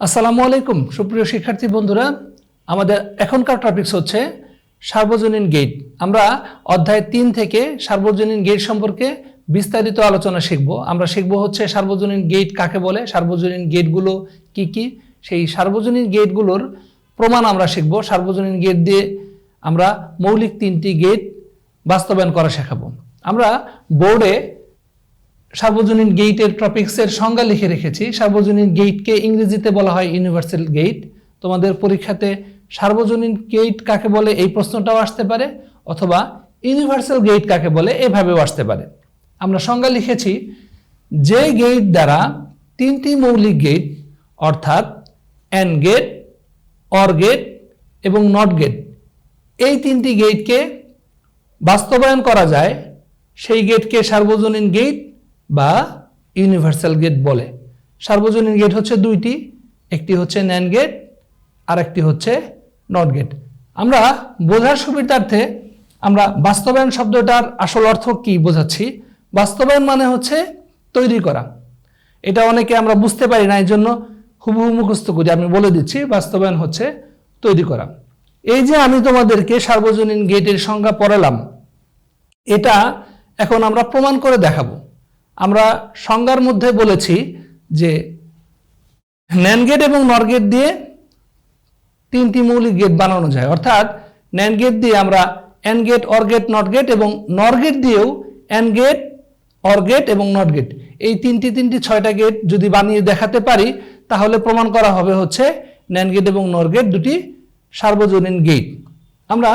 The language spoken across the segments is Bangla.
আসসালামু আলাইকুম সুপ্রিয় শিক্ষার্থী বন্ধুরা, আমাদের এখনকার টপিকস হচ্ছে সার্বজনীন গেট। আমরা অধ্যায় 3 থেকে সার্বজনীন গেট সম্পর্কে বিস্তারিত আলোচনা শিখব। আমরা শিখব হচ্ছে সার্বজনীন গেট কাকে বলে, সার্বজনীন গেটগুলো কি কি, সেই সার্বজনীন গেটগুলোর প্রমাণ আমরা শিখব। সার্বজনীন গেট দিয়ে আমরা মৌলিক 3টি গেট বাস্তবায়ন করা শেখাবো। আমরা বোর্ডে সার্বজনীন গেটের টপিক্সের সংজ্ঞা লিখে রেখেছি। সার্বজনীন গেটকে ইংরেজিতে বলা হয় ইউনিভার্সাল গেট। তোমাদের পরীক্ষাতে সার্বজনীন গেট কাকে বলে এই প্রশ্নটাও আসতে পারে, অথবা ইউনিভার্সাল গেট কাকে বলে এভাবেও আসতে পারে। আমরা সংজ্ঞা লিখেছি, যে গেট দ্বারা 3টি মৌলিক গেট অর্থাৎ অ্যান্ড গেট, অর গেট এবং নট গেট, এই 3টি গেটকে বাস্তবায়ন করা যায় সেই গেটকে সার্বজনীন গেট বা ইউনিভার্সাল গেট বলে। সার্বজনীন গেট হচ্ছে 2টি, একটি হচ্ছে ন্যান্ড গেট আর একটি হচ্ছে নট গেট। আমরা বোঝার সুবিধার্থে আমরা বাস্তবায়ন শব্দটার আসল অর্থ কি বোঝাচ্ছি। বাস্তবায়ন মানে হচ্ছে তৈরি করা। এটা অনেকে আমরা বুঝতে পারি না, এই জন্য হুবহু মুখস্থ করি। আমি বলে দিচ্ছি, বাস্তবায়ন হচ্ছে তৈরি করা। এই যে আমি তোমাদেরকে সার্বজনীন গেটের সংজ্ঞা পড়ালাম, এটা এখন আমরা প্রমাণ করে দেখাবো। আমরা সংজ্ঞার মধ্যে বলেছি যে ন্যান্ড গেট এবং নর গেট দিয়ে 3টি মৌলিক গেট বানানো যায়, অর্থাৎ ন্যান্ড গেট দিয়ে আমরা and gate, or gate, not gate, এবং নর গেট দিয়েও অ্যান্ড গেট, অর গেট এবং নট গেট, এই 6টা গেট যদি বানিয়ে দেখাতে পারি তাহলে প্রমাণ করা হবে হচ্ছে ন্যান্ড গেট এবং নর গেট দুটি সার্বজনীন গেট। আমরা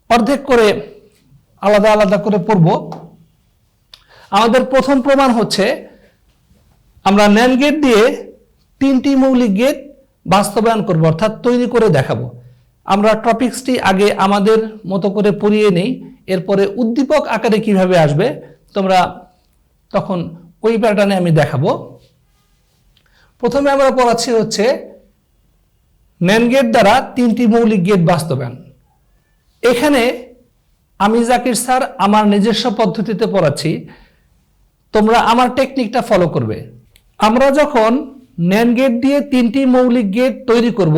অর্ধেক করে আলাদা আলাদা করে পড়ব। আমাদের প্রথম প্রমাণ হচ্ছে আমরা ন্যান্ড গেট দিয়ে 3টি মৌলিক গেট বাস্তবায়ন করব, অর্থাৎ তৈরি করে দেখাবো। আমরা টপিকসটি আগে আমাদের মতো করে পড়িয়ে নেই, এরপরে উদ্দীপক আকারে কিভাবে আসবে তোমরা তখন ওই প্যাটার্নে আমি দেখাবো। প্রথমে আমরা পড়াচ্ছি হচ্ছে ন্যান্ড গেট দ্বারা 3টি মৌলিক গেট বাস্তবায়ন। এখানে আমি জাকির স্যার আমার নিজস্ব পদ্ধতিতে পড়াচ্ছি, তোমরা আমার টেকনিকটা ফলো করবে। আমরা যখন ন্যান্ড গেট দিয়ে 3টি মৌলিক গেট তৈরি করব,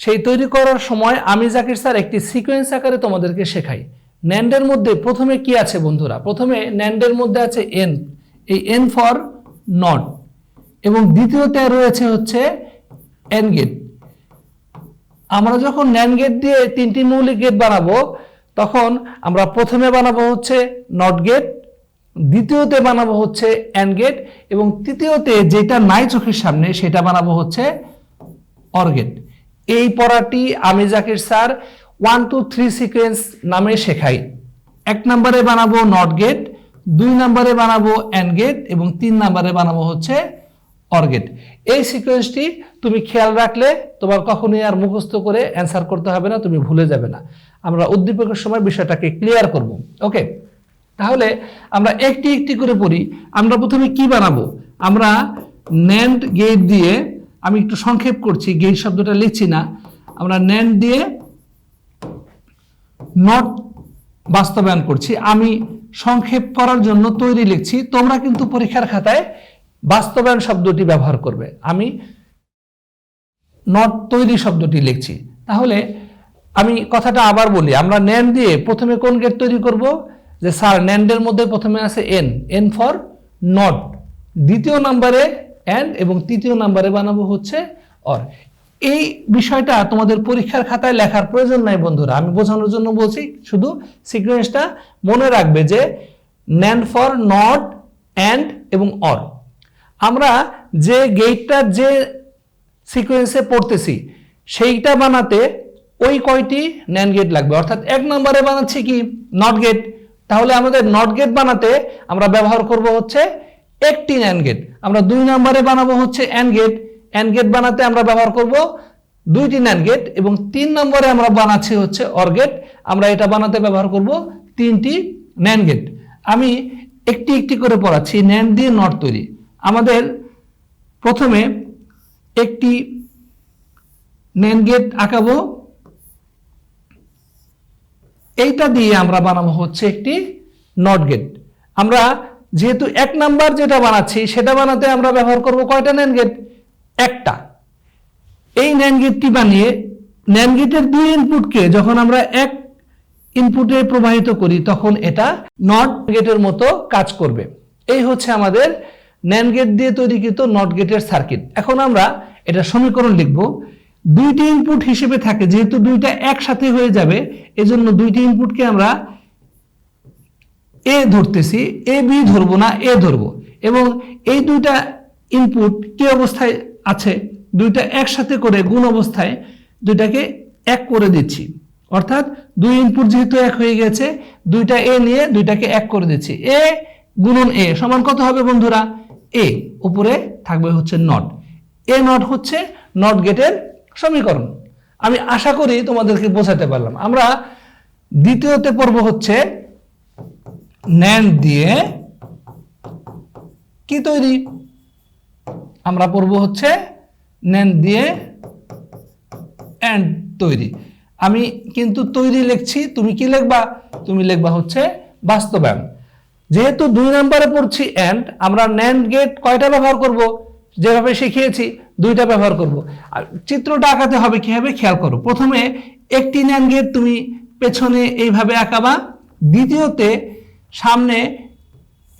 সেই তৈরি করার সময় আমি জাকির স্যার একটি সিকোয়েন্স আকারে তোমাদেরকে শেখাই। ন্যান্ডের মধ্যে প্রথমে কি আছে বন্ধুরা? প্রথমে ন্যান্ডের মধ্যে আছে এন, এই এন ফর নট, এবং দ্বিতীয়তে রয়েছে হচ্ছে এন্ড গেট। আমরা যখন ন্যান্ড গেট দিয়ে 3টি মৌলিক গেট বানাবো, তখন আমরা প্রথমে বানাবো হচ্ছে নট গেট, দ্বিতীয়তে বানাবো হচ্ছে অ্যান্ড গেট, এবং তৃতীয়তে যেটা নাই চোখের সামনে সেটা বানাবো হচ্ছে অর গেট। এই পড়াটি আমি জাকির স্যার 1 2 3 সিকোয়েন্স নামে শেখাই। 1 নম্বরে বানাবো নট গেট, 2 নম্বরে বানাবো অ্যান্ড গেট, এবং 3 নম্বরে বানাবো হচ্ছে অর গেট। এই সিকোয়েন্সটি তুমি খেয়াল রাখলে তোমার কখনোই আর মুখস্থ করে অ্যান্সার করতে হবে না, তুমি ভুলে যাবে না। আমরা উদ্দীপকের সময় বিষয়টাকে ক্লিয়ার করব। ওকে, তাহলে আমরা একটি একটি করে পড়ি। আমরা প্রথমে কি বানাবো? আমরা ন্যান্ড গেট দিয়ে, আমি একটু সংক্ষেপ করছি, গেট শব্দটা লিখছি না, আমরা ন্যান্ড দিয়ে নট বাস্তবায়ন করছি। আমি সংক্ষেপ করার জন্য তৈরি লিখছি, তোমরা কিন্তু পরীক্ষার খাতায় বাস্তবায়ন শব্দটি ব্যবহার করবে। আমি নট তৈরি শব্দটি লিখছি। তাহলে আমি কথাটা আবার বলি, আমরা ন্যান্ড দিয়ে প্রথমে কোন গেট তৈরি করব? যে স্যার ন্যান্ডের মধ্যে প্রথমে আছে এন, এন ফর নট, দ্বিতীয় নম্বরে অ্যান্ড, এবং তৃতীয় নম্বরে বানাবো হচ্ছে অর। এই বিষয়টা তোমাদের পরীক্ষার খাতায় লেখার প্রয়োজন নাই বন্ধুরা, আমি বোঝানোর জন্য বলছি। শুধু সিকোয়েন্সটা মনে রাখবে যে ন্যান্ড ফর নট, অ্যান্ড এবং অর। আমরা যে গেটটা যে সিকোয়েন্সে পড়তেছি সেইটা বানাতে ওই কয়টি ন্যান্ড গেট লাগবে, অর্থাৎ 1 নম্বরে বানাচ্ছি কি নট গেট, তাহলে আমাদের নট গেট বানাতে আমরা ব্যবহার করব হচ্ছে একটি ন্যান্ড গেট। আমরা 2 নম্বরে বানাবো হচ্ছে অ্যান্ড গেট, অ্যান্ড গেট বানাতে আমরা ব্যবহার করব 2টি ন্যান্ড গেট, এবং 3 নম্বরে আমরা বানাচ্ছি হচ্ছে অর গেট, আমরা এটা বানাতে ব্যবহার করব 3টি ন্যান্ড গেট। আমি একটি একটি করে পড়াচ্ছি। ন্যান্ড দিয়ে নট তৈরি, আমাদের প্রথমে একটি ন্যান্ড গেট আঁকাবো, এইটা দিয়ে আমরা বানাবো হচ্ছে একটি নট গেট। আমরা যেহেতু 1 নাম্বার যেটা বানাচ্ছি সেটা বানাতে আমরা ব্যবহার করব কয়টা ন্যান্ড গেট? একটা। এই ন্যান্ড গেটটি বানিয়ে ন্যান্ড গেটের দুই ইনপুটকে যখন আমরা এক ইনপুটে প্রবাহিত করি তখন এটা নট গেটের মতো কাজ করবে। এই হচ্ছে আমাদের ন্যান্ড গেট দিয়ে তৈরিকৃত নট গেটের সার্কিট। এখন আমরা এটা সমীকরণ লিখব। দুইটি ইনপুট হিসেবে থাকে, যেহেতু দুইটা একসাথে হয়ে যাবে এজন্য দুইটি ইনপুটকে আমরা এ ধরতেছি, এ বি ধরবো না, এ ধরবো। এবং এই দুইটা ইনপুট কি অবস্থায় আছে, দুইটা একসাথে করে গুণ অবস্থায় দুইটাকে এক করে দিচ্ছি। অর্থাৎ দুই ইনপুট যেহেতু এক হয়ে গেছে, দুইটা এ নিয়ে দুইটাকে এক করে দিচ্ছি। এ গুণন এ সমান কত হবে বন্ধুরা? এ, উপরে থাকবে হচ্ছে নট। এ নট হচ্ছে নট গেটের সমীকরণ। আমি আশা করি তোমাদেরকে বোঝাতে পারলাম। আমরা দ্বিতীয়তে পড়ব হচ্ছে ন্যান্ড দিয়ে কি তৈরি। আমরা পড়ব হচ্ছে ন্যান্ড দিয়ে অ্যান্ড তৈরি। আমি কিন্তু তৈরি লিখছি, তুমি কি লিখবা? তুমি লিখবা হচ্ছে বাস্তবায়ন। যেহেতু 2 নম্বরে পড়ছি অ্যান্ড, আমরা ন্যান্ড গেট কয়টা ব্যবহার করব? যেভাবে শিখিয়েছি 2টা ব্যবহার করব। আর চিত্রটা আঁকাতে হবে কিভাবে খেয়াল করো। প্রথমে একটি ন্যান্ড গেট তুমি পেছনে এইভাবে আঁকাবা, দ্বিতীয়তে সামনে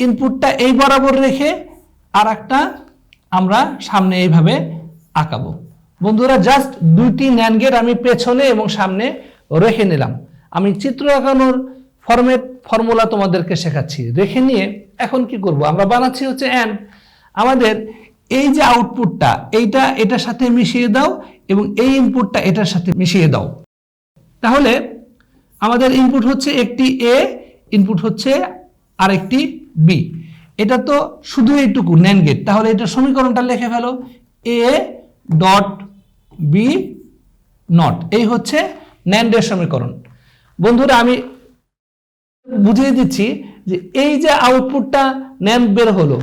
ইনপুটটা এই বরাবর রেখে আর একটা আমরা সামনে এইভাবে আঁকাবো। বন্ধুরা, জাস্ট 2টি ন্যান্ড গেট আমি পেছনে এবং সামনে রেখে নিলাম। আমি চিত্র আঁকানোর ফর্মুলা তোমাদেরকে শেখাচ্ছি। রেখে নিয়ে এখন কি করব? আমরা বানাচ্ছি হচ্ছে অ্যান্ড। আমাদের এই যে আউটপুটটা, এইটা এটার সাথে মিশিয়ে দাও এবং এই ইনপুটটা এটার সাথে মিশিয়ে দাও। তাহলে আমাদের ইনপুট হচ্ছে একটি এ, ইনপুট হচ্ছে আরেকটি বি। এটা তো শুধু এইটুকু ন্যান্ড গেট। তাহলে এটা সমীকরণটা লিখে ফেলো, এ ডট বি নট। এই হচ্ছে ন্যান্ডের সমীকরণ। বন্ধুরা, আমি বুঝিয়ে দিচ্ছি যে এই যে আউটপুটটা ন্যান্ড বের হলো,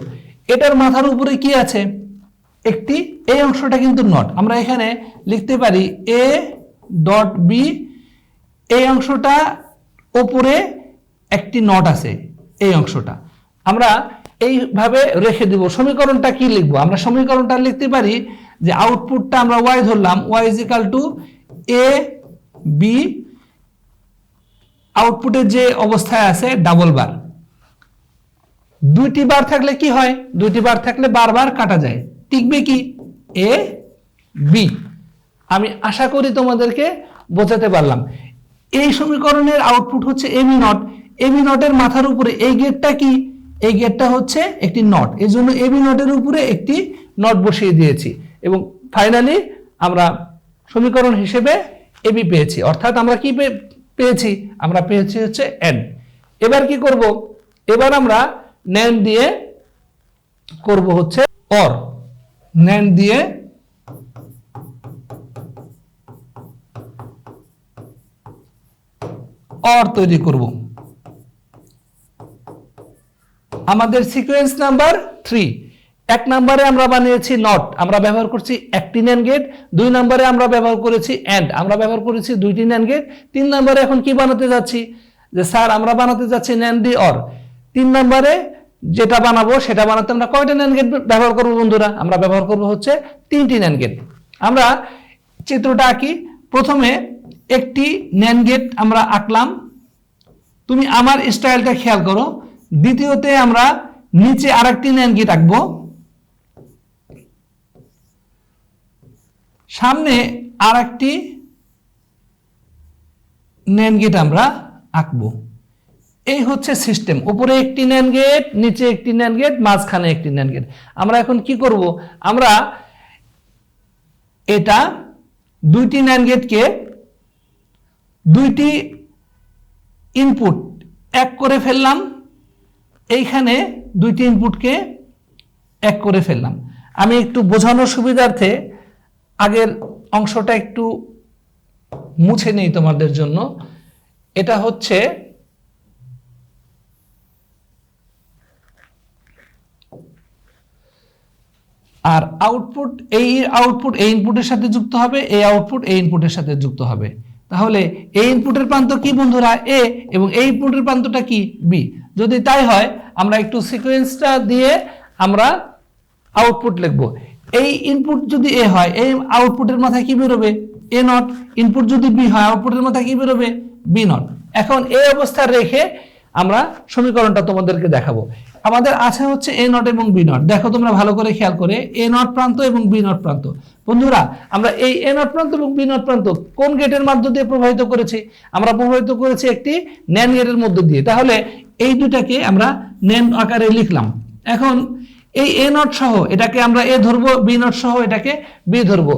এটার মাথার উপরে কি আছে? একটি, এই অংশটা কিন্তু নট। আমরা এখানে লিখতে পারি এ ডট বি, এই অংশটা উপরে একটি নট আছে, এই অংশটা আমরা এইভাবে রেখে দিব। সমীকরণটা কি লিখবো? আমরা সমীকরণটা লিখতে পারি যে আউটপুটটা আমরা ওয়াই ধরলাম, Y is equal to A B, আউটপুটের যে অবস্থায় আছে ডাবল বার। 2টি বার থাকলে কি হয়? 2টি বার থাকলে বারবার কাটা যায়, টিকবে কি? A B. আমি আশা করি তোমাদেরকে বোঝাতে পারলাম। এই সমীকরণের আউটপুট হচ্ছে এবি নট। এবি নটের মাথার উপরে এই গেটটা কি? এই গেটটা হচ্ছে একটি নট, এই জন্য এবি নটের উপরে একটি নট বসিয়ে দিয়েছি এবং ফাইনালি আমরা সমীকরণ হিসেবে এবি পেয়েছি। অর্থাৎ আমরা কি পেয়েছি? আমরা পেয়েছি হচ্ছে এন্ড। এবার কি করব? এবার আমরা ন্যান্ড দিয়ে করব হচ্ছে অর। ন্যান্ড দিয়ে অর তৈরি করব। আমাদের সিকোয়েন্স নাম্বার 3। 1 নম্বরে আমরা বানিয়েছি নট, আমরা ব্যবহার করছি একটি ন্যান্ড গেট। 2 নম্বরে আমরা ব্যবহার করেছি এন্ড, আমরা ব্যবহার করেছি 2টি ন্যান্ড গেট। 3 নম্বরে এখন কি বানাতে যাচ্ছি? যে স্যার আমরা বানাতে যাচ্ছি ন্যান্ড দিয়ে অর। 3 নম্বরে যেটা বানাবো সেটা বানাতে আমরা কয়টা ন্যান্ড গেট ব্যবহার করব বন্ধুরা? আমরা ব্যবহার করব হচ্ছে 3টি ন্যান্ড গেট। আমরা চিত্রটা আঁকি। প্রথমে একটি ন্যান্ড গেট আমরা আঁকলাম, তুমি আমার স্টাইলটা খেয়াল করো। দ্বিতীয়তে আমরা নিচে আরেকটি ন্যান্ড গেট আঁকবো, সামনে আরেকটি ন্যান্ড গেট আমরা আঁকবো। এই হচ্ছে সিস্টেম। উপরে একটি ন্যান্ড গেট, নিচে একটি ন্যান্ড গেট, মাঝখানে একটি ন্যান্ড গেট। আমরা এখন কি করব? আমরা এটা 2টি ন্যান্ড গেটকে 2টি ইনপুট এক করে ফেললাম, এইখানে 2টি ইনপুটকে এক করে ফেললাম। আমি একটু বোঝানোর সুবিধার্থে আগের অংশটা একটু মুছে নেই তোমাদের জন্য। এটা হচ্ছে আর আউটপুট, এই আউটপুট এই ইনপুটের সাথে যুক্ত হবে, এই আউটপুট এই ইনপুটের সাথে যুক্ত হবে। তাহলে এই ইনপুটের প্রান্ত কি বন্ধুরা? এ, এবং এই ইনপুটের প্রান্তটা কি? বি। যদি তাই হয় আমরা একটু সিকোয়েন্সটা দিয়ে আমরা আউটপুট লিখব। এই ইনপুট যদি এ হয়, এই আউটপুটের মাথায় কি বেরোবে? A not. ইনপুট যদি বি হয়, আউটপুটের মাথায় কি বেরোবে? B not. এখন এই অবস্থা রেখে আমরা সমীকরণটা তোমাদেরকে দেখাবো। আমাদের আছে হচ্ছে এ নট এবং বি নট। দেখো তোমরা ভালো করে খেয়াল করে, এ নট প্রান্ত এবং বি নট প্রান্ত। বন্ধুরা, আমরা এই এ নট প্রান্ত এবং বি নট প্রান্ত কোন গেটের মধ্য দিয়ে প্রবাহিত করেছি? আমরা প্রবাহিত করেছি একটি ন্যান্ড গেটের মধ্য দিয়ে। তাহলে এই দুটাকে আমরা ন্যান্ড আকারে লিখলাম। এখন এই এ নট সহ এটাকে আমরা এ ধরবো, বি নট সহ এটাকে বি ধরবো।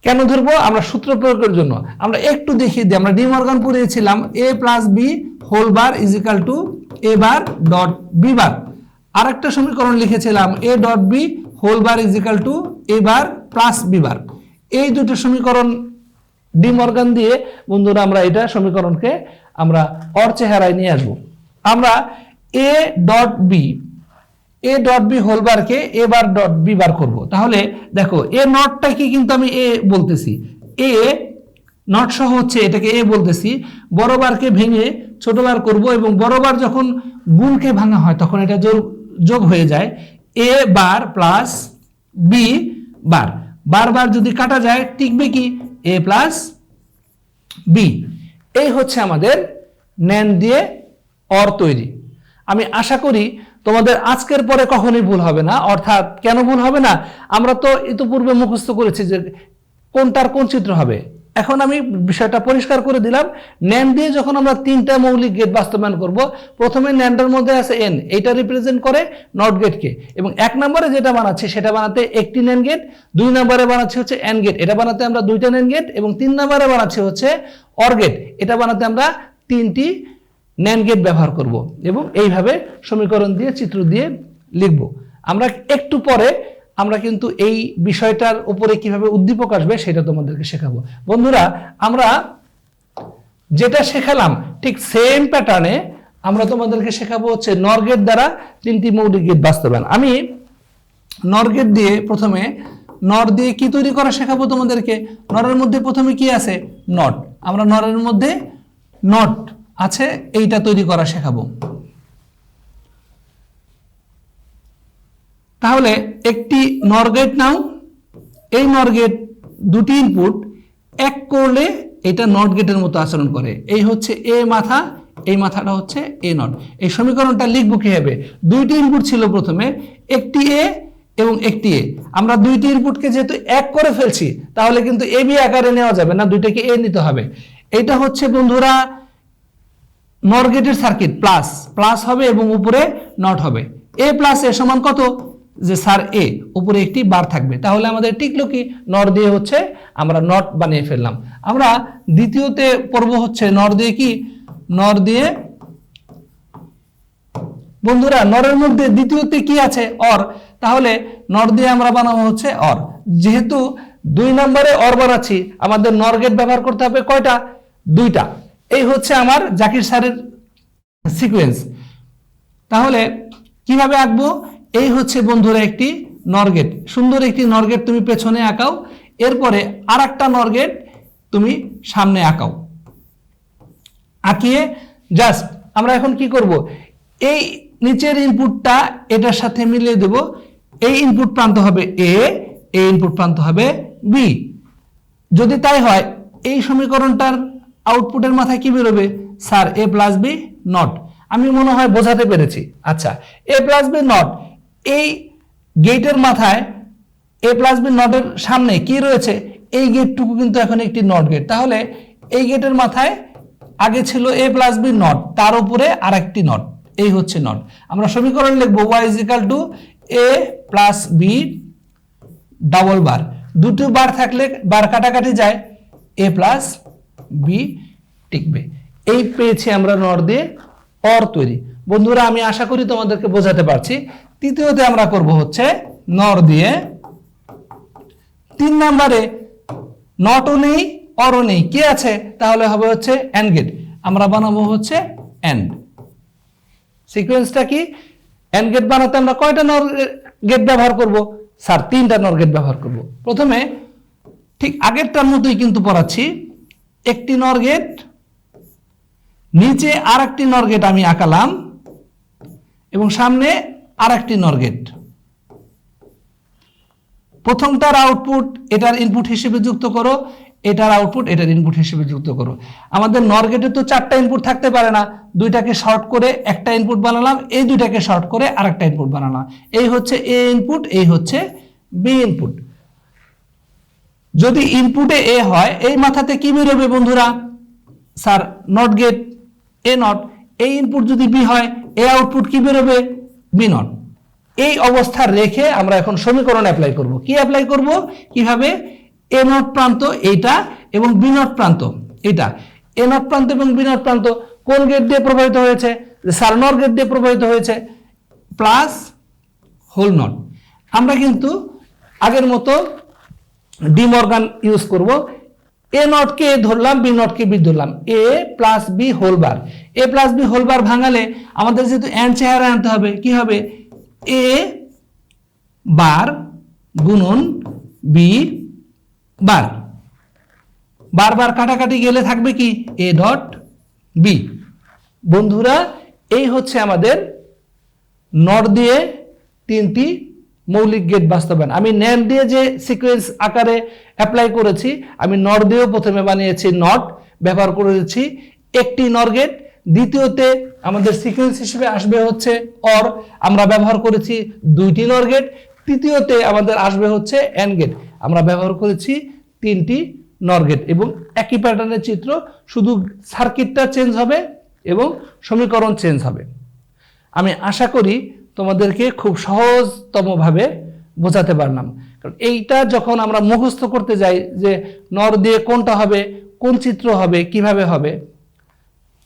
কেন ধরবো? আমরা সূত্র প্রয়োগের জন্য। আমরা একটু দেখিয়ে দিই। আমরা ডি মর্গান পড়িয়েছিলাম A plus B whole bar is equal to A bar dot B bar. আর একটা সমীকরণ লিখেছিলাম A dot B whole bar is equal to A bar plus B bar. এই দুটো সমীকরণ ডি মর্গান দিয়ে বন্ধুরা আমরা এটা সমীকরণকে আমরা অর চেহারায় নিয়ে আসবো। আমরা এ ডট বি হোল বারকে A bar dot B bar করবো। তাহলে দেখো এ নটটাকে কিন্তু আমি এ বলতেছি, এ নট সহ হচ্ছে এটাকে এ বলতেছি। বড় বারকে ভেঙে ছোট বার করবো এবং বড় বার যখন গুণকে ভাঙা হয় তখন এটা যোগ হয়ে যায় এ বার প্লাস বি বার। বারবার যদি কাটা যায় টিকবে কি? এ প্লাস বি। এই হচ্ছে আমাদের ন্যান্ড দিয়ে অর তৈরি। আমি আশা করি তোমাদের আজকের পরে কখনোই ভুল হবে না। অর্থাৎ কেন ভুল হবে না? আমরা তো ইতিপূর্বে মুখস্থ করেছি যে কোনটার কোন চিত্র হবে। এখন আমি বিষয়টা পরিষ্কার করে দিলাম। ন্যান্ড দিয়ে যখন আমরা তিনটা মৌলিক গেট বাস্তবায়ন করব, প্রথমে ন্যান্ডের মধ্যে আছে এন, এইটা রিপ্রেজেন্ট করে নট গেটকে, এবং এক নম্বরে যেটা বানাচ্ছি সেটা বানাতে একটি ন্যান্ড গেট, দুই নম্বরে বানাচ্ছি হচ্ছে এন গেট, এটা বানাতে আমরা দুইটা ন্যান্ড গেট, এবং তিন নম্বরে বানাচ্ছি হচ্ছে অর গেট, এটা বানাতে আমরা তিনটি ন্যান্ড গেট ব্যবহার করব এবং এইভাবে সমীকরণ দিয়ে চিত্র দিয়ে লিখব। আমরা একটু পরে আমরা কিন্তু এই বিষয়টার উপরে কিভাবে উদ্দীপক আসবে সেটা তোমাদেরকে শেখাবো। বন্ধুরা, আমরা যেটা শেখালাম ঠিক সেম প্যাটার্নে আমরা তোমাদেরকে শেখাবো হচ্ছে নর গেট দ্বারা তিনটি মৌলিক গেট বাস্তবায়ন। আমি নর গেট দিয়ে প্রথমে নর দিয়ে কি তৈরি করা শেখাবো তোমাদেরকে। নরের মধ্যে প্রথমে কি আছে? নট। আমরা নরের মধ্যে নট আছে এইটা তৈরি করা শেখাবো। তাহলে একটি নর গেট নাও। এই নর গেট দুটি ইনপুট এক করলে এটা নট গেটের মতো আচরণ করে। এই হচ্ছে এ মাথা, এই মাথাটা হচ্ছে এ নট। এই সমীকরণটা লিখবো কিভাবে? দুইটি ইনপুট ছিল প্রথমে, একটি এ এবং একটি এ। আমরা দুইটি ইনপুটকে যেহেতু এক করে ফেলছি তাহলে কিন্তু এ বি আকারে নেওয়া যাবে না, দুইটাকে এ নিতে হবে। এটা হচ্ছে বন্ধুরা নর গেটের সার্কিট। প্লাস প্লাস হবে এবং উপরে নট হবে। এ প্লাস এ সমান কত? যে স্যার এ, উপরে একটি বার থাকবে। তাহলে আমাদের টিকলো কি? নর দিয়ে হচ্ছে আমরা নট বানিয়ে ফেললাম। আমরা দ্বিতীয়তে পড়ব হচ্ছে নর দিয়ে কি? নর দিয়ে বন্ধুরা নরের মধ্যে দ্বিতীয়তে কি আছে? অর। তাহলে নর দিয়ে আমরা বানাবো হচ্ছে অর। যেহেতু দুই নম্বরে অর বানাচ্ছি আমাদের নর গেট ব্যবহার করতে হবে কয়টা? দুইটা। এই হচ্ছে আমার জাকির স্যারের সিকোয়েন্স। তাহলে কিভাবে আঁকবো? এই হচ্ছে বন্ধুরা একটি নর গেট, সুন্দর একটি নর গেট তুমি পেছনে আঁকাও, এরপরে আর একটা নর গেট তুমি সামনে আঁকাও। আঁকিয়ে জাস্ট আমরা এখন কি করব? এই নিচের ইনপুটটা এটার সাথে মিলিয়ে দেব। এই ইনপুট প্রান্ত হবে এ, এই ইনপুট প্রান্ত হবে বি। যদি তাই হয় এই সমীকরণটার আউটপুটের মাথায় কি বেরোবে? Sir A plus B not. আমি মনে হয় বোঝাতে পেরেছি। আচ্ছা, এ প্লাস বি নট, এই গেটের মাথায় এ প্লাস বি নটের সামনে কি রয়েছে? এই গেটটুকু কিন্তু এখন একটি নট গেট। তাহলে এই গেটের মাথায় আগে ছিল এ প্লাস বি নট, তার উপরে আর একটি নট, এই হচ্ছে নট। আমরা সমীকরণ লিখবো y is equal to A plus B double bar. দুটো বার থাকলে বার কাটাকাটি যায়, এ প্লাস বি টিকবে। এই পেয়েছি আমরা নর দিয়ে অর তৈরি। বন্ধুরা, আমি আশা করি তোমাদেরকে বোঝাতে পারছি। তৃতীয়তে আমরা করব হচ্ছে নর দিয়ে তিন নম্বরে নটও নেই অরও নেই, কি আছে? তাহলে হবে হচ্ছে এন্ড গেট। আমরা বানাবো হচ্ছে এন্ড। সিকোয়েন্সটা কি? এন্ড গেট বানাতে আমরা কয়টা নর গেট ব্যবহার করব? স্যার তিনটা নর গেট ব্যবহার করব। প্রথমে ঠিক আগেরটার মতোই কিন্তু পড়াচ্ছি। একটি নর গেট, নিচে আর একটি নর গেট আমি আঁকালাম এবং সামনে আর একটি নর গেট। প্রথমটার আউটপুট এটার ইনপুট হিসেবে যুক্ত করো, এটার আউটপুট এটার ইনপুট হিসেবে যুক্ত করো। আমাদের নর গেটে তো 4টা ইনপুট থাকতে পারে না, দুইটাকে শর্ট করে একটা ইনপুট বানালাম, এই দুইটাকে শর্ট করে আরেকটা ইনপুট বানালাম। এই হচ্ছে এ ইনপুট, এই হচ্ছে বি ইনপুট। যদি ইনপুটে এ হয়, এই মাথাতে কি বেরোবে বন্ধুরা? Sir not gate A not. এই ইনপুট যদি বি হয়, এ আউটপুট কি বেরোবে? B not. এই অবস্থা রেখে আমরা এখন সমীকরণ অ্যাপ্লাই করব। কি অ্যাপ্লাই করব? কিভাবে? এ নট প্রান্ত এইটা এবং বি নট প্রান্ত এটা। এ নট প্রান্ত এবং বি নট প্রান্ত কোন গেট দিয়ে প্রবাহিত হয়েছে? স্যার নট গেট দিয়ে প্রবাহিত হয়েছে, প্লাস হোল নট। আমরা কিন্তু আগের মতো ডি মর্গান ইউজ করব। এ নট কে ধরলাম, বি নট কে বি ধরলাম, এ প্লাস বি হোল বার। এ প্লাস বি হোল বার ভাঙালে আমাদের যেহেতু এন্ড চেহারা আনতে হবে, কি হবে? এ বার গুণন বি বার। বারবার কাটাকাটি গেলে থাকবে কি? A dot B. বন্ধুরা এই হচ্ছে আমাদের নট দিয়ে 3টি মৌলিক গেট বাস্তবায়ন। আমি ন্যান্ড দিয়ে যে সিকোয়েন্স আকারে অ্যাপ্লাই করেছি, আমি নট দিয়েও প্রথমে বানিয়েছি, নট ব্যবহার করেছি একটি নর গেট। দ্বিতীয়তে আমাদের সিকোয়েন্স হিসেবে আসবে হচ্ছে অর, আমরা ব্যবহার করেছি 2টি নর গেট। তৃতীয়তে আমাদের আসবে হচ্ছে এন্ড গেট, আমরা ব্যবহার করেছি 3টি নর গেট। এবং একই প্যাটার্নের চিত্র, শুধু সার্কিটটা চেঞ্জ হবে এবং সমীকরণ চেঞ্জ হবে। আমি আশা করি তোমাদেরকে খুব সহজতমভাবে বোঝাতে পারলাম। কারণ এইটা যখন আমরা মুখস্থ করতে যাই যে নর দিয়ে কোনটা হবে, কোন চিত্র হবে, কিভাবে হবে,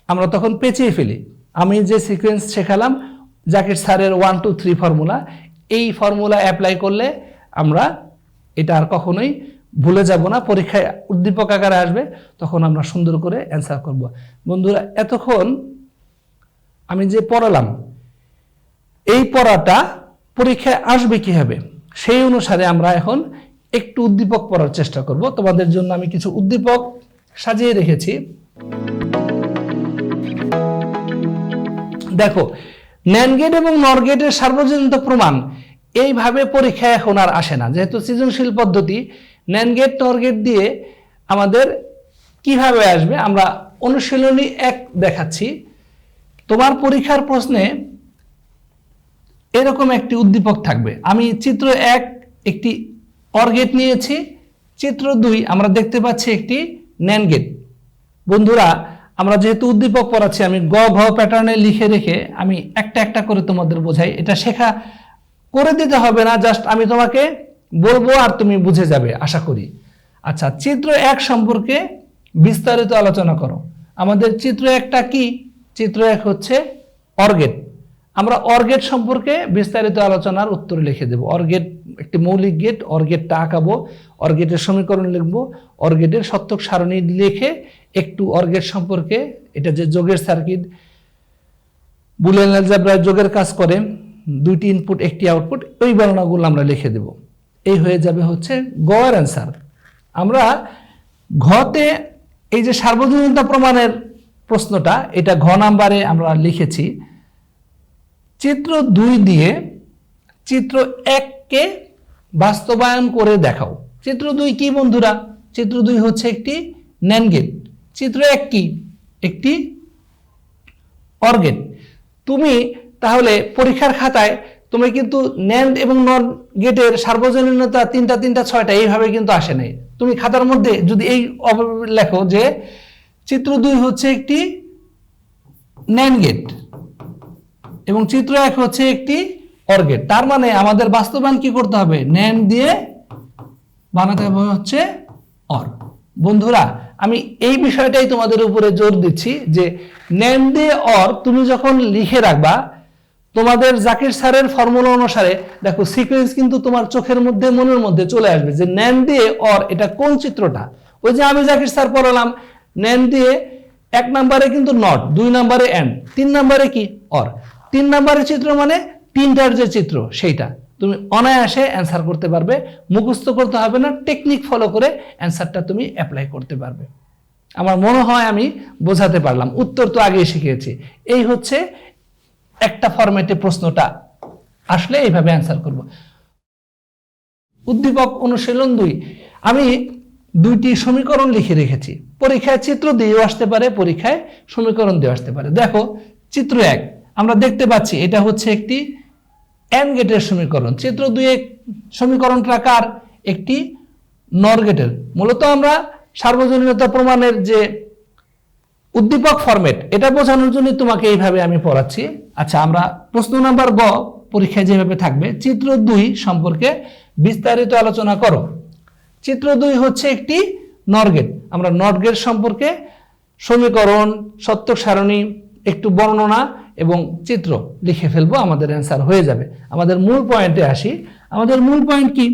আমরা তখন পেঁচিয়ে ফেলি। আমি যে সিকোয়েন্স শেখালাম জাকির স্যারের 1 2 3 ফর্মুলা, এই ফর্মুলা অ্যাপ্লাই করলে আমরা এটা আর কখনোই ভুলে যাব না। পরীক্ষায় উদ্দীপক আকারে আসবে, তখন আমরা সুন্দর করে অ্যান্সার করব। বন্ধুরা এতক্ষণ আমি যে পড়ালাম, এই পড়াটা পরীক্ষায় আসবে কিভাবে, সেই অনুসারে আমরা এখন একটু উদ্দীপক পড়ার চেষ্টা করব। তোমাদের জন্য আমি কিছু উদ্দীপক সাজিয়ে রেখেছি। দেখো, ন্যান্ড গেট এবং নর গেটের সার্বজনীনতা প্রমাণ এইভাবে পরীক্ষায় এখন আর আসে না, যেহেতু সৃজনশীল পদ্ধতি। ন্যান্ড গেট নর গেট দিয়ে আমাদের কিভাবে আসবে, আমরা অনুশীলনী 1 দেখাচ্ছি। তোমার পরীক্ষার প্রশ্নে এরকম একটি উদ্দীপক থাকবে। আমি চিত্র 1 একটি অর গেট নিয়েছি, চিত্র 2 আমরা দেখতে পাচ্ছি একটি ন্যান্ড গেট। বন্ধুরা আমরা যেহেতু উদ্দীপক পড়াচ্ছি, আমি গ ঘ প্যাটার্নে লিখে রেখে আমি একটা একটা করে তোমাদের বোঝাই। এটা শেখা করে দিতে হবে না, জাস্ট আমি তোমাকে বলবো আর তুমি বুঝে যাবে আশা করি। আচ্ছা, চিত্র 1 সম্পর্কে বিস্তারিত আলোচনা করো। আমাদের চিত্র 1টা কি? চিত্র 1 হচ্ছে অর গেট। আমরা অর গেট সম্পর্কে বিস্তারিত আলোচনার উত্তর লিখে দেব। অর গেট একটি মৌলিক গেট, অর গেটটা আঁকাবো, অর গেটের সমীকরণ লিখবো, অর গেটের সত্যক সারণী লিখে একটু অর গেট সম্পর্কে, এটা যে যোগের সার্কিট, বুলিয়ান অ্যালজেব্রায় যোগের কাজ করে, 2টি ইনপুট একটি আউটপুট, ওই বর্ণনাগুলো আমরা লিখে দেব। এই হয়ে যাবে হচ্ছে গ এর অ্যান্সার। আমরা ঘতে এই যে সার্বজনীনতা প্রমাণের প্রশ্নটা, এটা ঘ নাম্বারে আমরা লিখেছি। চিত্র 2 দিয়ে চিত্র 1কে বাস্তবায়ন করে দেখাও। চিত্র 2 কি বন্ধুরা? চিত্র 2 হচ্ছে একটি ন্যান্ড গেট। চিত্র 1 কি? একটি অর গেট। তুমি তাহলে পরীক্ষার খাতায় তুমি কিন্তু ন্যান্ড এবং নর গেটের সার্বজনীনতা 3টা 6টা এইভাবে কিন্তু আসে নাই। তুমি খাতার মধ্যে যদি এই লেখো যে চিত্র 2 হচ্ছে একটি ন্যান্ড গেট এবং চিত্র 1 হচ্ছে একটি অর গেট, তার মানে আমাদের বাস্তবায়ন কি করতে হবে? ন্যান্ড দিয়ে বানাতে হবে হচ্ছে অর। বন্ধুরা আমি এই বিষয়টাই তোমাদের উপরে জোর দিচ্ছি যে ন্যান্ড দিয়ে অর তুমি যখন লিখে রাখবা, তোমাদের জাকির স্যারের ফর্মুলা অনুসারে দেখো সিকোয়েন্স কিন্তু তোমার চোখের মধ্যে, মনের মধ্যে চলে আসবে যে ন্যান্ড দিয়ে অর এটা কোন চিত্রটা। ওই যে আমি জাকির স্যার পড়ালাম, ন্যান্ড দিয়ে 1 নম্বরে কিন্তু নট, 2 নম্বরে এন্ড, 3 নম্বরে কি? অর। 3 নম্বরের চিত্র মানে 3টার যে চিত্র সেইটা তুমি অনায়াসে অ্যান্সার করতে পারবে, মুখস্থ করতে হবে না, টেকনিক ফলো করে অ্যান্সারটা তুমি অ্যাপ্লাই করতে পারবে। আমার মনে হয় আমি বোঝাতে পারলাম, উত্তর তো আগেই শিখিয়েছি। এই হচ্ছে একটা ফরম্যাটে প্রশ্নটা আসলে এইভাবে অ্যান্সার করব। উদ্দীপক অনুশীলন 2 আমি দুইটি সমীকরণ লিখে রেখেছি। পরীক্ষায় চিত্র দিয়েও আসতে পারে, পরীক্ষায় সমীকরণ দিয়ে আসতে পারে। দেখো চিত্র 1 আমরা দেখতে পাচ্ছি এটা হচ্ছে একটি এন্ড গেটের সমীকরণ। চিত্র 2 সমীকরণটা কার? একটি নর গেটের। মূলত আমরা সার্বজনীনতা প্রমাণের যে উদ্দীপক ফরম্যাট এটা বোঝানোর জন্য তোমাকে এইভাবে আমি পড়াচ্ছি। আচ্ছা, আমরা প্রশ্ন নাম্বার গ পরীক্ষায় যেভাবে থাকবে, চিত্র 2 সম্পর্কে বিস্তারিত আলোচনা করো। চিত্র 2 হচ্ছে একটি নর গেট। আমরা নর গেট সম্পর্কে সমীকরণ, সত্যক সারণী, একটু বর্ণনা এবং চিত্র লিখে ফেলবো, আমাদের অ্যান্সার হয়ে যাবে। আমাদের মূল পয়েন্টে আসি। আমাদের মূল পয়েন্ট কি?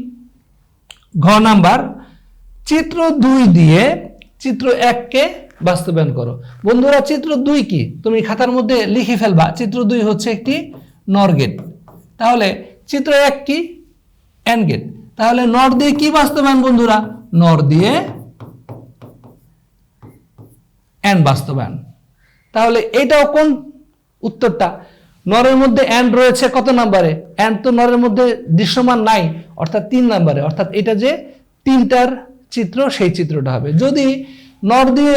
ঘ নাম্বার, চিত্র 2 দিয়ে চিত্র 1 কে বাস্তবায়ন করো। বন্ধুরা চিত্র 2 কি তুমি খাতার মধ্যে লিখে ফেলবা। চিত্র 2 হচ্ছে একটি নর গেট। তাহলে চিত্র 1 কি? And gate. তাহলে নর দিয়ে কি বাস্তবায়ন বন্ধুরা? নর দিয়ে এন্ড বাস্তবায়ন। তাহলে এটাও কোন উত্তরটা? নরের মধ্যে এন্ড রয়েছে কত নম্বরে? এন্ড তো নরের মধ্যে দৃশ্যমান নাই, অর্থাৎ 3 নম্বরে। অর্থাৎ এটা যে 3টার চিত্র, সেই চিত্রটা হবে। যদি নর দিয়ে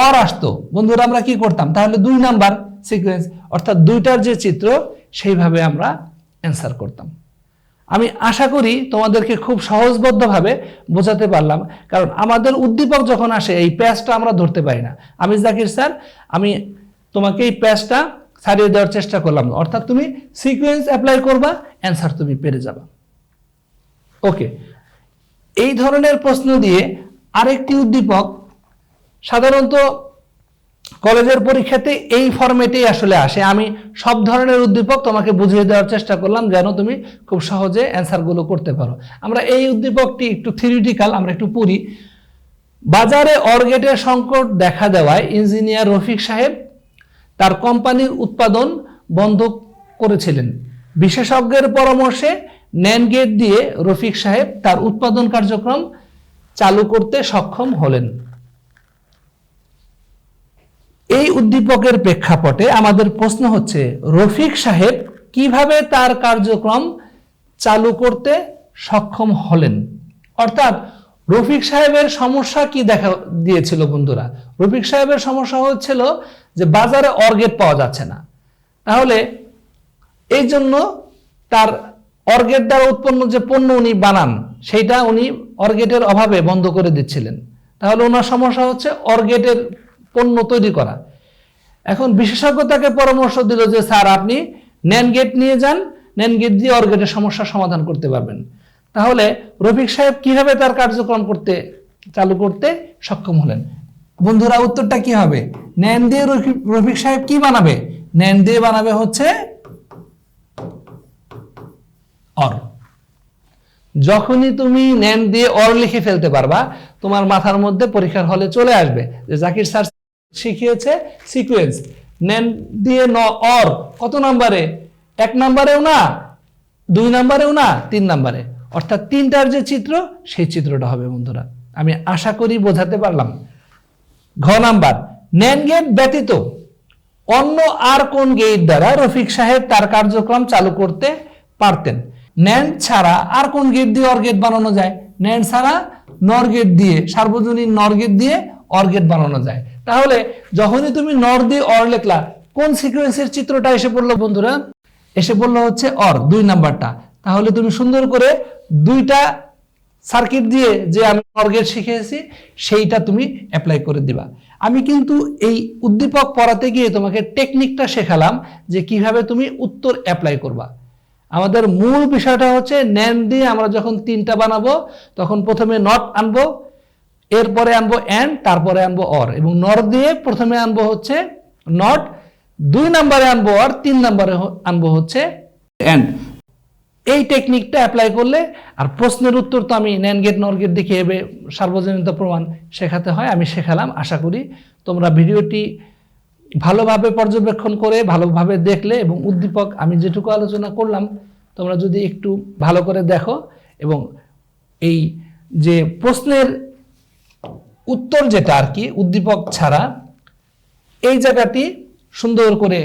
অর আসতো বন্ধুরা, আমরা কি করতাম? তাহলে 2 নাম্বার সিকোয়েন্স, অর্থাৎ 2টার যে চিত্র সেইভাবে আমরা অ্যান্সার করতাম। আমি আশা করি তোমাদেরকে খুব সহজবদ্ধভাবে বোঝাতে পারলাম, কারণ আমাদের উদ্দীপক যখন আসে এই প্যাচটা আমরা ধরতে পারি না। আমি জাকির স্যার, আমি তোমাকে এই প্যাচটা ছাড়িয়ে দেওয়ার চেষ্টা করলাম, অর্থাৎ তুমি সিকোয়েন্স অ্যাপ্লাই করবা, অ্যান্সার তুমি পেরে যাবা। ওকে, এই ধরনের প্রশ্ন দিয়ে আরেকটি উদ্দীপক সাধারণত কলেজের পরীক্ষাতে এই ফরম্যাটেই আসলে আসে। আমি সব ধরনের উদ্দীপক তোমাকে বুঝিয়ে দেওয়ার চেষ্টা করলাম যেন তুমি খুব সহজে অ্যান্সারগুলো করতে পারো। আমরা এই উদ্দীপকটি একটু থিওরিটিক্যাল, আমরা একটু পড়ি। বাজারে অর গেটের সংকট দেখা দেওয়ায় ইঞ্জিনিয়ার রফিক সাহেব তার কোম্পানির উৎপাদন বন্ধ করেছিলেন। বিশেষজ্ঞের পরামর্শে ন্যান্ড গেট দিয়ে রফিক সাহেব তার উৎপাদন কার্যক্রম চালু করতে সক্ষম হলেন। এই উদ্দীপকের প্রেক্ষাপটে আমাদের প্রশ্ন হচ্ছে, রফিক সাহেব কিভাবে তার কার্যক্রম চালু করতে সক্ষম হলেন? অর্থাৎ রফিক সাহেবের সমস্যা কি দেখা দিয়েছিল বন্ধুরা? রফিক সাহেবের সমস্যা হচ্ছিল যে বাজারে অর গেট পাওয়া যাচ্ছে না। তাহলে এই জন্য তার অর গেট দ্বারা উৎপন্ন যে পণ্য উনি বানান, সেইটা উনি অর গেটের অভাবে বন্ধ করে দিচ্ছিলেন। তাহলে ওনার সমস্যা হচ্ছে অর গেটের পণ্য তৈরি করা। এখন বিশেষজ্ঞ তাকে পরামর্শ দিল যে স্যার আপনি ন্যান্ড গেট নিয়ে যান, ন্যান্ড গেট দিয়ে অর গেটের সমস্যার সমাধান করতে পারবেন। তাহলে রফিক সাহেব কিভাবে তার কার্যক্রম চালু করতে সক্ষম হলেন? বন্ধুরা উত্তরটা কি হবে? ন্যান্ড দিয়ে রফিক সাহেব কি বানাবে? ন্যান্ড দিয়ে বানাবে হচ্ছে অর। যখনই তুমি ন্যান্ড দিয়ে অর লিখে ফেলতে পারবা, তোমার মাথার মধ্যে পরীক্ষার হলে চলে আসবে যে জাকির স্যার শিখিয়েছে সিকোয়েন্স। ন্যান্ড দিয়ে অর কত নম্বরে? 1 নম্বরেও না, 2 নম্বরেও না, 3 নম্বরে। অর্থাৎ 3টার যে চিত্র, সেই চিত্রটা হবে বন্ধুরা। আমি আশা করি বোঝাতে পারলাম। ঘ নাম্বার, ন্যান্ড গেট ব্যতীত অন্য আর কোন গেট দ্বারা রফিক সাহেব তার কার্যক্রম চালু করতে পারতেন? ন্যান্ড ছাড়া আর কোন গেট দিয়ে অর গেট বানানো যায়? ন্যান্ড ছাড়া নর গেট দিয়ে, সার্বজনীন নর গেট দিয়ে অর গেট বানানো যায়। তাহলে যখনই তুমি নর দিয়ে অর লিখলা, কোন সিকোয়েন্সের চিত্রটা এসে পড়লো বন্ধুরা? এসে পড়লো হচ্ছে অর, 2 নাম্বারটা। তাহলে তুমি সুন্দর করে 2টা সার্কিট দিয়ে যে আমি অর গেট শিখেছি সেইটা তুমি অ্যাপ্লাই করে দিবা। আমি কিন্তু এই উদ্দীপক পড়াতে গিয়ে তোমাকে টেকনিকটা শেখালাম যে কিভাবে তুমি উত্তর অ্যাপ্লাই করবা। আমাদের মূল বিষয়টা হচ্ছে ন্যান্ড দিয়ে আমরা যখন 3টা বানাবো তখন প্রথমে নট আনবো, এরপরে আনবো এন্ড, তারপরে আনবো অর, এবং নর দিয়ে প্রথমে আনবো হচ্ছে নট, 2 নম্বরে আনবো অর, 3 নম্বরে আনবো হচ্ছে এন্ড। এই টেকনিকটা অ্যাপ্লাই করলে, আর প্রশ্নের উত্তর তো আমি ন্যান্ড গেট নর গেট দেখে এবে সার্বজনীনতা প্রমাণ শেখাতে হয়, আমি শেখালাম। আশা করি তোমরা ভিডিওটি ভালোভাবে পর্যবেক্ষণ করে ভালোভাবে দেখলে এবং উদ্দীপক আমি যেটুকু আলোচনা করলাম তোমরা যদি একটু ভালো করে দেখো এবং এই যে প্রশ্নের উত্তর যেটা আর কি উদ্দীপক ছাড়া, এই জায়গাটি সুন্দর করে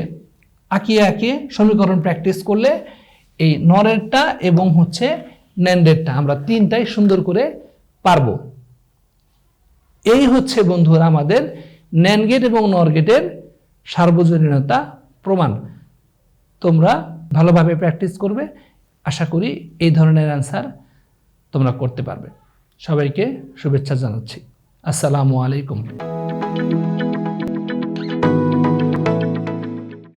আঁকিয়ে আঁকিয়ে সমীকরণ প্র্যাকটিস করলে এই নরেরটা এবং হচ্ছে NAND গেটটা আমরা তিনটাই সুন্দর করে পারবো। এই হচ্ছে বন্ধুরা আমাদের NAND গেট এবং NOR গেটের সার্বজনীনতা প্রমাণ। তোমরা ভালোভাবে প্র্যাকটিস করবে, আশা করি এই ধরনের অ্যান্সার তোমরা করতে পারবে। সবাইকে শুভেচ্ছা জানাচ্ছি। আসসালামু আলাইকুম।